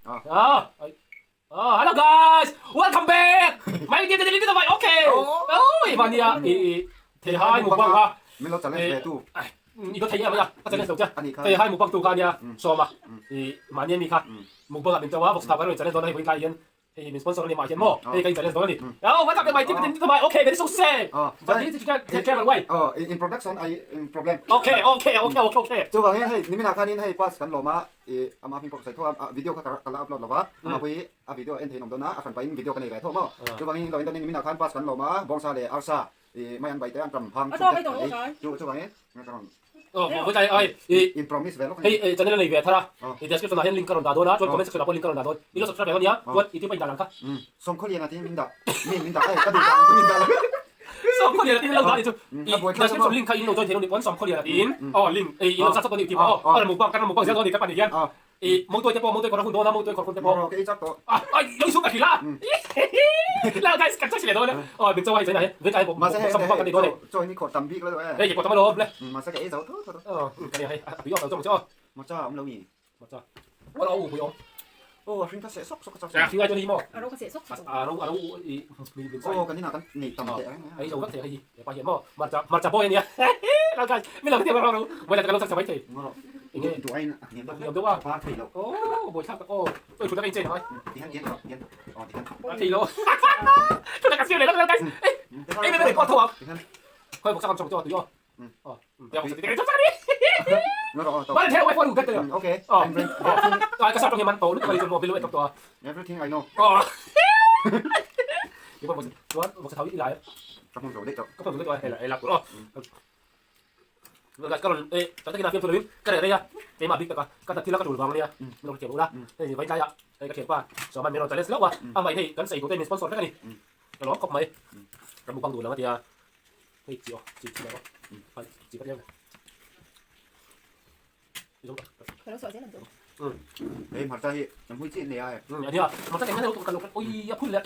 Hello guys, welcome back. Mấy cái tin như vậy, ok. Ôi, mà nha, thì hai một bằng à. Mình lo challenge về tu. I거 thấy gì à? challenge đâu chứ? Thì hai một bằng tu kan ya. So mà. Thì mà nhiên mi kan. Một bằng mình choว่า box ทำอะไร challenge đóให้คนไทยยันthì mình sponsor này mà hiện mò. Thì cái challenge đó này. What up my tin như vậy, okay, very so say. But this is take care away. In production I in problem. Okay. 就ว่าให้นี่มีนาคานี่ให้ pass กันโลมาอามาพิมพ์ปกใส่ทั่ววิดีโอก็กำลังอัพโหลดแล้ววะมาไปวิดีโอเอ็นเทนอมตัวนะอันไปวิดีโอกันเลยทั่วมั้ง就ว่าเราอินเทอร์เน็ตมีนาคา pass กันโลมาบองซาเลอัลซาไม่อันใบแต่อันกำพัง就ว่าเนี่ยไม่ใช่in promise เวล จะนั่นเลยเวทาระdescription เห็นลิงก์กระดานดาโดนะจนคอมเมนต์สกิลลิงก์กระดานดาโดนี่เรา subscribe ไปวันนี้วัดอีที่ไปดังค่ะส่งข้อเรียนนะที่มินดาก็ดูดังมินดาส่งข้อเรียนที่เราได้จุดอี description ลิงก์ค่ะอินโนโดยเทนนิวันส่งข้อเรียนอินลิงก์อินเราซับซ้อนอีกทีอะไรหมู่บ้านกันหมู่บ้านเสียตัวนี้กันปันอีกยันมองตัวเจ็บมองตัวคนละคนโดนนะมองตัวคนเจ็บโอเคจับตัวยังสู้กับขีล่าแล้วได้กันชักเฉลี่ยโดนนะเป็นเจ้าไว้ใจไหนเป็นไงผมสมบัติกันดีโดนเลยจอยนี่ขดตำพริกแล้วด้วยเฮ้ยกดทำมาโดนเลยมาสักเอ๋เจ้ากันยังไงพี่ยอมเจ้ามาจ้าผมเรามีมาจ้าว่าเราพี่ยอมโอ้ฟิงก็เสียซอกพี่ว่าจะดีมั้งเราก็เสียซอกเราโอ้กันนี่นะกันหนีต่ำเตะไอ้เจ้าก็เสียไอ้เดี๋ยวไปเห็นมั้งมาจะโบยเนี่ยเรากันไม่เราเที่ยวเราไม่เราจะเราสักสมัยทีอย่างเงี้ยตัวไอ้น่ะเห็นด้วยว่าฟ้าถีเราโอ้โบยชักโอ้คุณจะเป็นเจนไหมที่นั่นเย็นอ๋อที่นั่นทีโลคุณจะกระเซียเลยแล้วกันเอ้ยไม่ได้ก็ถูกค่อยบอกสักคำชมตัวตัวยอเดี๋ยวผมจะติดกันสักนิดบ้านเทวไว้พอดูกันเถอะโอเคกระสับตรงนี้มันโตลึกไปจนโมบิลไอ้ตัว everything I know เดี๋ยวผมบอกจะเท่าที่ไรก็ผมรู้ได้จบก็ผมรู้ได้ตัวไอ้หลักตัวแล้วก็ตอนที่กินน้ำเค็มตัวนึงก็เลยอะไอ้มาบิ๊กแต่ก็ตัดที่แล้วก็ดูดบางเลยเราเก็บรู้ละไอ้ไว้ใจอะไอ้กระเทียมว่าสมัยเราจะเล่นแล้ววะเอาไว้ให้กันใส่ตัวเต้นมีสปอนเซอร์แล้วกันนี่จะร้องขบไหมกระบุกบังดูแล้วก็เดียวเฮ้ยจีแล้วก็ไปจีก็เดียวเราสวยใช่ไหมเฮ้ยมันใจมันหุ้ยจีนเนี่ยอันนี้มันจะเห็นไหมเรากันลงโอ้ยอย่าพูดเลย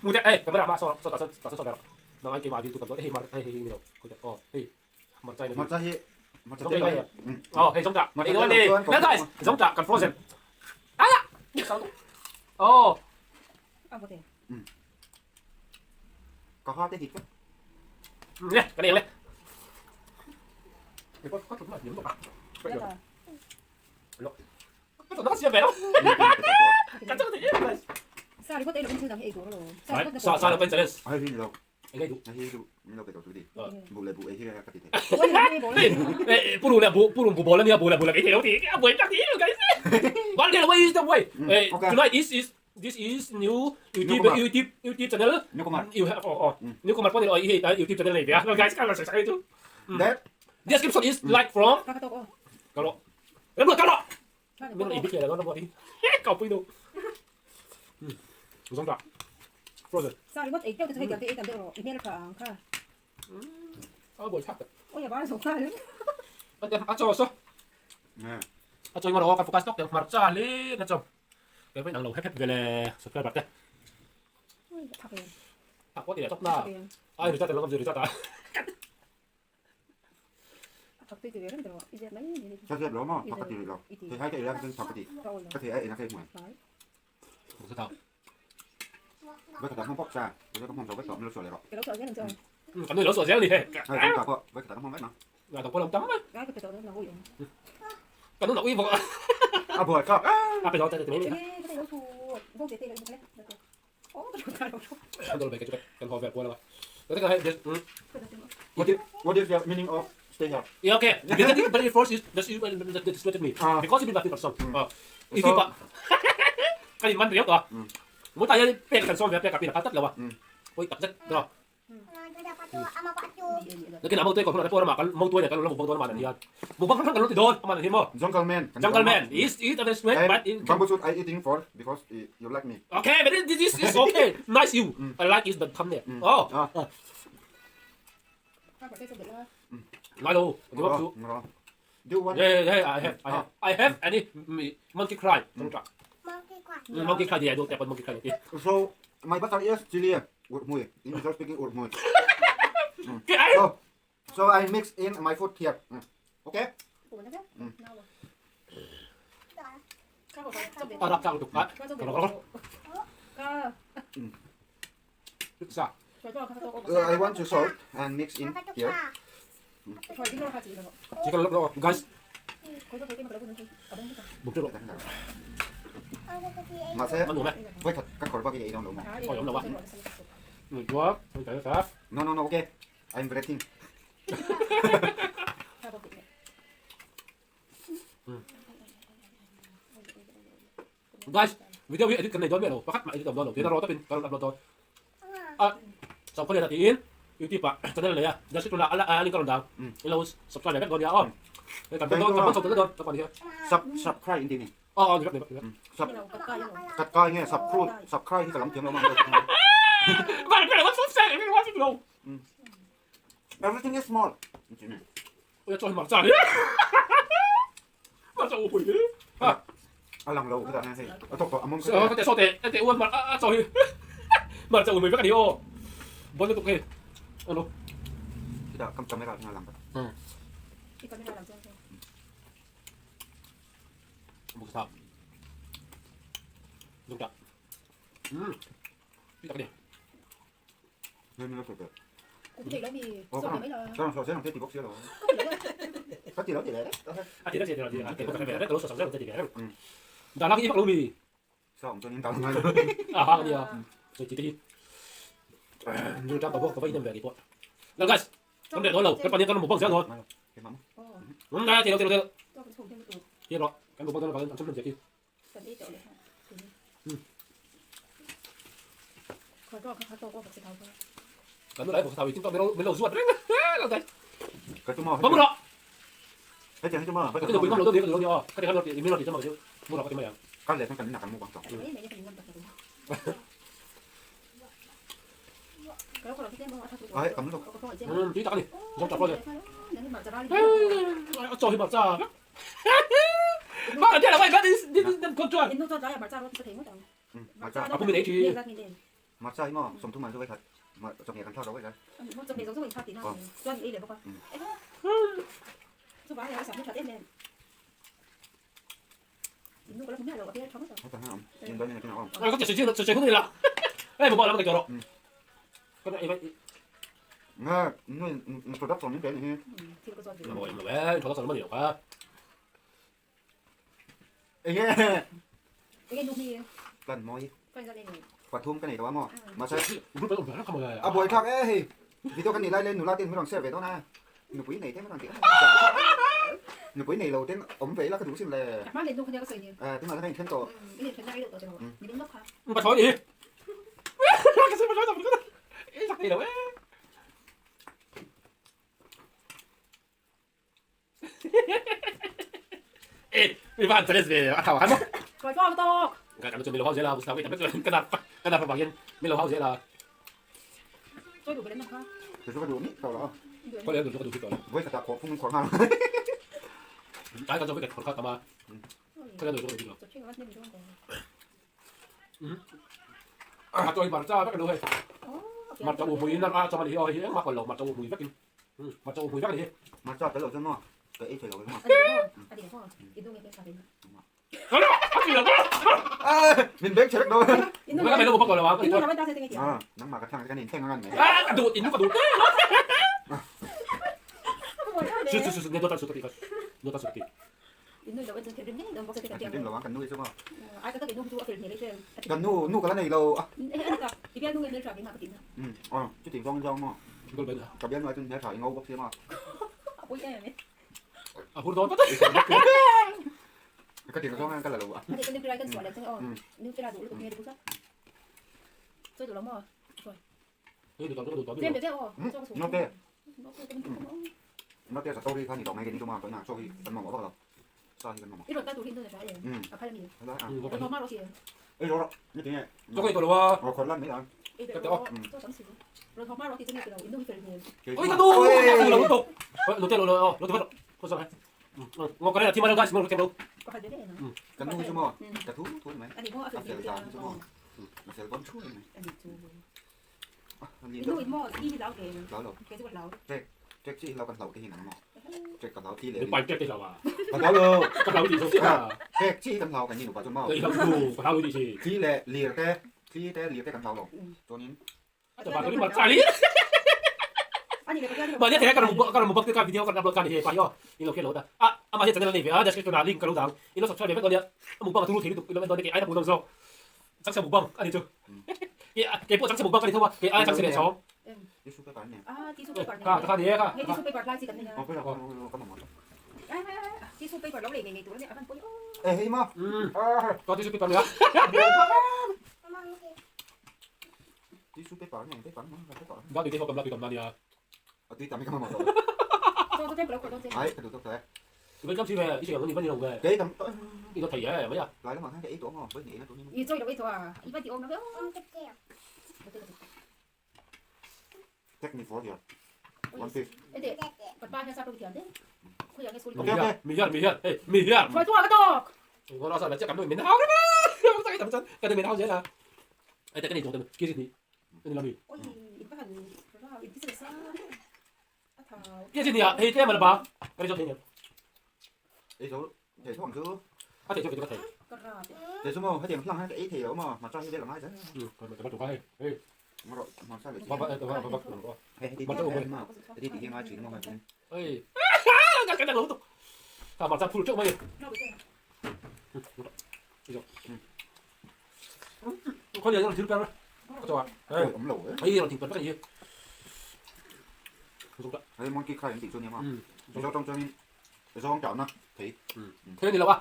มูเดเไม่ได้มาสอนแล้วน้องไอ้เกมมาดีตัวกันตัวเฮ้ยมาเฮ้ยนี่เราคุยกันเฮ้ยมันใจเฮ้ยจงจักมาดีด้วยดิแล้วได้จงจักกันฟรอเซนอะไรอ่ะเอาไปก็ฮอตได้ดีก็เนี่ยกันเองเลยก็ถูกมาเดี๋ยวต้องก็ถูกต้องเสียแบบกันจังเลยซาลิโกเตะเราเป็นชื่อดังเอกโรซาเราเป็นเซเลสไอ้ที่เราไอ้ไงดูเราไปต่อดูดิบูเลยบูไอ้ที่เราปฏิเสธปูรูเนี่ยปูบอลแล้วเนี่ยบูเลยไอ้เที่ยวที่บูจังที่กันสิวันเดียวว่า is the way tonight is this is new YouTube channel you have new command point YouTube channel เลยเดี๋ยวเรา guys กันเราใส่ดู that description is like from กะโลแล้วกะโลไม่ต้องอีกพิเศษแล้วนะบอดี้เก่าไปดูสงสารfrozen ซาลิโกเอกเจ้าจะให้กับเอกกับเด็กหรออีเมลค่ะค่ะบ่อยชักโอ้ยอย่าบ้าสงสารอาจารย์ซะอาจารย์มาเราการโฟกัสต้องเดี๋ยวมาจ้าเลยนะจ๊ะเดี๋ยวไปนั่งลงให้เพชรกันเลยสุดยอดแบบเนี้ยผักว่าเดี๋ยวจบหน้าไอ้หรือจ้าแต่เราก็หรือจ้าตาผักตีเดี๋ยวเดี๋ยวอีเจ็บไหมชอบเจ็บหรอมั้งปกติเราเคยให้แกเรื่องปกติก็ถือไอ้นักเรียนเหมือนผมจะทำไว้กระดาษห้องพกชาแล้วก็ห้องเราไว้สอบเราสวยเลยหรอเราสวยแค่หนึ่งจังกันด้วยเราสวยเสียเลยใช่ครับก็ไว้กระดาษห้องไว้เนาะงานต้องคนเราจำไหมงานก็ไปต่อเนื่องเราอยู่กันนู้นเราอีบอกบวชครับไปเราจะจะไม่มีนะไม่ได้เราถูกพวกเจ๊ตีกันบุกเล็กโอ้กระโดดกันโดนไปกันจุดกันพอแบบกลัวแล้ววะแล้วก็ให้เดี๋ยว what is the meaning of stay here yeah okay but the first is that's you that me because you been back in personอีกทีปะกันมันเรียบตัวมุดตายยังเป็นกันซ้อมแบบเป็นกับเป็นกับตัดแล้ววะโอ้ยตัดจัดเนาะแล้วกินน้ำมันตัวก่อนพวกเราพวกเราหมักกันมันตัวเนี่ยกันเราบุกตัวมาหนึ่งทีบุกบังคับกันรถติดโดนประมาณหนึ่งทีมั้ง jungle man is the sweat but in bamboo shoot I eating for because you like me okay but this is okay nice you I like is the thumbnail oh มาดูดูว่าดู do what I have any monkey cry ต้องจับ monkey cry เดี๋ยวดูแต่เป็น monkey cry so my butter is chili urmui in English speaking urmui so I mix in my food here okay Các bạn trong để ต้อนรับเจ้าทุกท่าน các trong để các ซ่า cho các I want to salt and mix in here. rồi cái nó là gì rồi ที่กันแล้ว guys có cho cái mà cái nó ở đây บุกเจ้า Mà sẽ มันหนูไหม với thật các khỏi bao cái gì đâu đúng không? หนูตัวมันใจครับ No, no, no, okay. I'm breathing. guys video edit cái này cho biết đâu phát mà edit tầm đó đầu tiên nóเป็นการupload สองคนเดียวทีนยูทูบอะตอนนั้นเลยอะจะชิดตัวละอันนี้ก็ลำดังเราสับสนกันก่อนเดียวอ๋อกับตัวกับตัวตัวตัวก่อนเดียว Subscribe in đi. อ๋อเดี๋ยว Sub cắt coi nghe subscribe thì cả lắm tiếng đâu mà. บ้านเป็นอะไรวะสุดแสบไม่รู้ว่าสิเรา Everything is small. จะจอยหมักจ่าเนี่ยมาจะอุ้ยเนี่ย À lòng lâu cái đoạn này thì ở tộc âm mông เออแต่โซเตะแต่อ้วนมาจอยมาจะอุ้ยไม่กันดีโอบอลจะตกเองอ๋อ cái đoạn cầm camera thì làm. cái con này làm cho บุกซับลุงจับพี่ตักเนี่ย Nên nó phải được. cũng chỉ nó bị Ồ, xong cái mấy là Sao sao sẽ làm thế thì bốc xíu rồi. Có gì đó thì đấy. อาทิตย์ละเจ็ดนาทีเก็บกาแฟได้แต่รถสดๆได้แต่ดีแค่แต่ละที่พักรู้มี Sao ông cho nên tao ngay. อ่าเดียวสุดที่ยูจับตัวพวกตัวไปยังแบบกี่ปวดแล้วก็ต้องเด็ดตัวเรากันปนนี้กันหมู่บ้านเสียงหมด Cái mắm. ได้เดี๋ยว cho cái thùng thêm một tủ เดี๋ยวกันหมู่บ้านกันชุ่มน้ำเจ็ดที่ cần đi chỗ này khỏi cho các tô qua một cái thau thôi กันเมื่อไหร่ผมทำอีกต้องไม่เราสวดเร่งแล้วไง Cái chú mò. ผมรู้ละ Cái chuyện chú mò. ก็จะไปต้องเราต้องเดี๋ยวเราเดียวก็ได้กันเราไม่เราดีจะมาเดี๋ยวมุ่งเราก็จะมาอย่าง Cái này không cần nạp cái mua quan trọng. đấy mẹ như thành ngon thật rồi cái đó còn là cái mà thật rồi Đấy, cắm luôn. có ở trên ที่ตักนี่ต้องจับเราเลย nếu mà ra đi จอยมาจ้าบ้าเดี๋ยวเราไปบ้านนี่นั่นคนจอย đến lúc cho ra là mà ra nó có thể mất đâu Mà cha, không biết đấy thì- ra nhìn đèn mà cha mò, sống thu mà cho cái thật. Mà trong nhà cần thao đó vậy đấy. một trong để giống như mình pha tí nào cho đi để bao con số bán này nó sản xuất thật em đèn lúc đó không biết rồi cái không mất rồi Không cần không? Nhưng đó như thế nào không? ก็จะเสียคนนี่ละเฮ้ยผมบอกแล้วมันจะจอดก็ไอ้ไม่ Nghe, nó productของนี่เป็นอย่างนี้ thì có rồi ไม่ไม่แหวนเขาต้องสอนมันเดี๋ยวครับ เอ้ย cái lúc đi กันมอย quay ra đây này กว่าทุ่มกันนี่แต่ว่าหมอมาใช้ รู้ไปตรงไหนแล้วทำอะไร อ่ะบ่อยครับเอ้ยวิดีโอกันนี่ไล่เล่นหนูลาตินไม่ต้องเสียไปตัวนะหนูปุ๋ยไหนเท่ไม่ต้องเสียหนูปุ๋ยไหนเราเต้นอมเวแล้วก็ดูสิเลย má lên luôn không có sợi nhiều ที่มาให้เท่นโต cái này phần ra cái được rồi mình đứng nóc hả มาถอยดิก็ซื้อมาถอยทำก็ได้เอ๊ะสักทีเดียวเอ๊ะมีบ้านจะเล่นสิอ่ะข่าวหันมั้ง rồi cho to การจะมีโลหะเสียแล้วสาวที่ทำให้กระดาษประมาณนี้มีโลหะเสียแล้ว cho đủ cái đến nóc hả เดี๋ยวก็ดูนี่ต่อแล้ว ก็เลยดูที่ก่อน เว้ยกระตาขอบพุ่งขวางมา ใช้กันจะไปเกิดคนเข้ามาก็เลยดูที่ก่อน chụp chiếc mắt lên xuống rồi มาจอยมาจ้าไปกันดูให้มาจะอุ้มมือนั่นมาจะมาดีอ๋อเฮ้ยมาคนหลงมาจะอุ้มมือไปกินมาจะอุ้มมือไปกันดิ มาจอดตลอดจนหม้อแต่ไอ้เฉยเราเลยหม้อ à điểm không điểm đâu nghe bên phải đến เฮ้ยพักกี่แล้ว มินเบกเช็คด้วย điểm มันก็ไม่รู้พักก่อนเลยว่ะ đâu là bên ta sẽ nghe tiếng น้ำมากระทั่งกันนี่แท่งกันไหน กระโดดอินกระโดด không rồi đó สุด để สุดเนี่ยโดนตัดสุดตีกันโดนตัดสุดตี điểm đâu là bên trên điểm đấy đâu có sẽ กัน tiếng เต้น tiếng ระวังกันด้วยใช่ไหม ai có cái điểm đâu phải để lên กันนู่กันแล้วในเราอ่ะ thì biết luôn lên rồi cái mà cái điểm อ๋อจุดติ่งฟองยองหม้อ ก็เป็น กับยันไว้จนแค่ถ่ายเงาบกเสียหม้อ ôi cái này อ่ะพูดโดนตัด ก็ติ่งฟองกันแล้วอ่ะ cái cái điểm cái sỏi là thế nếu cái là đủ được nghe được không chơi đủ lắm rồi เฮ้ยดูตอนดูตอน thêm được thế không cho cái นกเต้นกเต้สตอรี่ข้านี่ดอกไม้กันนี่ตัวมาตัวหน้าโชว์ที่กันหม้อบอกเราซอยกันหม้อ cái luật ta đủ thêm thôi là phải à phải là gì แล้วอ่ะ cái format đó thì เอ้ยรอนี่ทีนี้ ก็เลยตัวว่า รอคนลั่นไม่ได้ cho sẵn sửa rồi format đó thì cái này từ đầu đến đâu phải nhiều โอ้ยกระโดดเราตกเฮ้ยเราเต้นเราเราเต้นก็สบายงอกันได้ที่มาแล้วกันสิมันเต้นเรา có phải thế này nó กันนู่ใช่หม้อกระทู้ทุ่นไหม anh đi mua ở อา phía เซล dưới ตา kia ใช่หม้ออาเซลบอลช่วยไหม anh đi chú นี่ đi nuôi mua đi đi lão kề แล้วเรา cái gì lão เจ๊กที่เรากันเหล่าที่หินหนังหม้อ เจ็ดกันเราที่เลย 你摆这这了吧？ กันเราเลย 跟老弟说这个， เจ็ดที่กันเรากันนี่หนูปัจจุบัน 对，老弟，跟老弟是， ที่เลยเลียแต่ที่แต่เลียแต่กันเราหรอกตัวนี้ 这把你把家里， อันนี้เป็นการที่ 把你睇下跟我冇这个 video 跟 upload กันที่ไปย่อนี่เราแค่โหลดอ่ะมาเห็นจังเลยนี่อ่ะเดี๋ยวจะลิงก์กันรู้ดังนี่เรา subscribe เป็นตัวเนี้ยหมู่บ้านทุลุทีนี่เราเป็นตัวนี้ไอ้ถ้าผมต้องส่งจังเสียหมู่บ้านอันนี้จูเก็บพวกจังเสียหมู่บ้านกันนี่เท่าว่าเก็บไอ้จังเสียสอง ที่สู้ไปกันเนี่ย ที่สู้ไปก่อน ค่ะค่ะดีค่ะ ที่สู้ไปก่อนไล่สิกันเนี่ย เอาไปแล้วก็มาหมด ที่สู้ไปก่อนร้องเพลงในตัวเนี่ยอันปุ๊บ เอ้ยมา ก็ที่สุดเป็นตัวเนี้ย ที่สู้ไปก่อนเนี่ยไปก่อนมาไปก่อน ก็ดีที่เขากำลังกำลังเนี่ย เอาที่ทำให้กันมาหมด ตัวเต็มแล้วตัวเต็ม ไอ้กระดูกตัวแท้ เป็น今次嘅以前嗰啲乜嘢用嘅， เก๋ทำ 呢個皮嘅係咪啊？ lại mà cái ý tưởng mà với nhỉ nó tụi nó 要追到呢套啊，依家跌我咁樣。 technique for here one piece 你哋個班嘅三到條啫，佢有嘅數。未啊，未啊！快做啊！嗰度。我攞曬咪即係咁都面口嘅咩？好犀利真，跟住面口先啦。誒，跟住做點？幾時你？跟住諗住。喂，不係，你啲食生一頭。幾時你啊？係聽咪啦吧？跟住做點？ ý số để số bằng số 一條做幾多題？ 個辣。 để số mà hay tiền lăng hay cái ý thì mà cho như đây là ngay đấy 咁做翻去。 mà rồi mà sao lại 我我 hay đi đi mà đi đi ngay chuyện mà mà 誒，緊張老毒。啊，馬上鋪咗乜嘢？佢哋有條筋啦。我就話，誒， ấm lẩu ấy 哎呀，條筋乜嘢？唔得。 hay món kia khai thì cho nhau mà để cho trong cho nên để cho con chọn nó thì 聽你啦哇！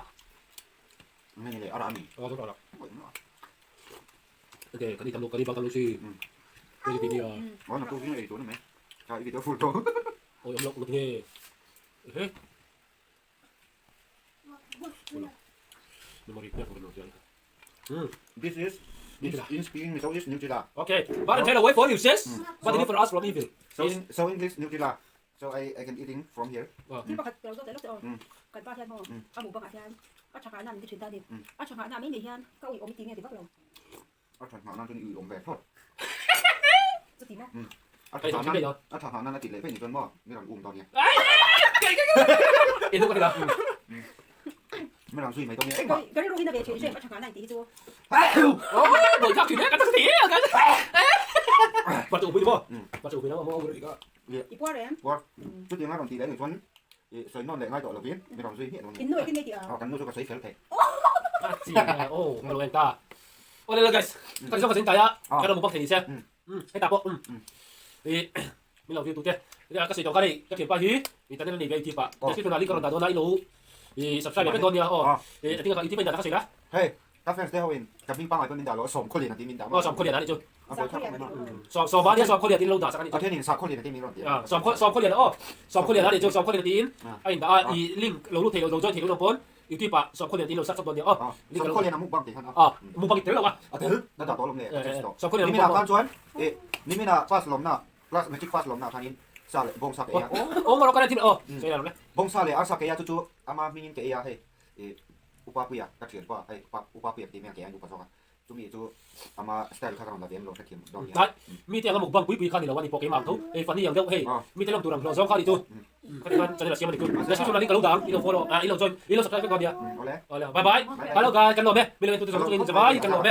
ngay này ở đó nè 我收到啦。OK，嗰啲抌啲包抌老師。嗰啲邊啲啊？ món là tôi cái này chỗ này mày cho video full chỗ 我有錄嘅。誒？你冇理咩冇錄嘅。 this is in speaking so is Nutella OK，把你睇到位火條先。What do you need for us from evil？ so English Nutella so I can eating from here 啲北有咗第六隻哦，近巴天喎，阿冇北下天，阿長下南啲傳單啲，阿長下南咩味天，高熱我咪點嘅地北路， ở thằng họ đang cho ủy ổng về thôi 就點咯？ ở 繼續 thằng 準備咗。 ở thằng họ đang là tỷ lệ với những cơn mò mới làm uống tao nhé 見到嗰啲啦。 mới làm suy mày tao nhé 嗰啲路邊特別傳説，阿長下南啲啫喎，哦，雷客團咧，緊得啲啊，緊。或者會點喎？或者會點啊？我而家。熱瓜咧， trước tiên là đồng tỷ lệ người xuân sấy non để ngay tội là biến mới làm suy hiện rồi 見到佢啲咩啲啊？ họ cắn nuôi cho cái sấy phải thể 啊，自然啊，哦，我老人家。我哋啦，guys，跟住我先睇下，睇到冇北田先。喺大波，你老表讀啫。你啊，嗰時就講你一條巴魚，你等你嚟嘅貼吧。即係佢嗱呢個大到嗱呢路，你subscribe 邊個呢？哦，你點解點解大家食啦？ hey các fans stay home cầm ping pong này tôi nên đảo lỗ sòng khôi liền là team mình đảo 我上佢哋啊，你做 à tôi chắc không biết 上把啲上佢哋點撈大曬你 à thế nên sao khôi liền là team mình rồi 啊，上佢哋哦，上佢哋啊，你做上佢哋點？啊，然後啊，而拎老條路再條到本，要貼吧，上佢哋點路塞多啲哦。 sòng khôi liền là mục bằng tiền hơn 啊，冇幫佢掉啦哇！ à thứ nó đảo to lắm nè 上佢哋 นี่ 冇 มีนา 幫 พันชวนนี่มีนาฟาสลมนาฟาสmagic fast ลมนาทางนี้ซาเลบงซาเกีย 我攞緊啲哦，所以係咩？ บงซาเลอาซาเกียจู่ๆอามามีนเกียให้อุปาปุยกระเทียมว่าให้อุปาปุยตีเมียเกียอยู่ปัสสาวะจู่มีจู่อามาสไตล์ข้างเราเดียมลงกระเทียมดอกเดียว 係，咪啲人冇幫鬼鬼卡你嚟揾你搏幾萬套，你份啲人都嘿，咪啲人做人做雙卡你做，佢哋講真係少乜你講，你先做嗱呢個老闆，呢度 follow 啊，呢度追，呢度 subscribe 邊個啲啊？ เอาเลย 好啦，拜拜，hello guys，跟落咩？咪你哋做做做做做，拜，跟落咩？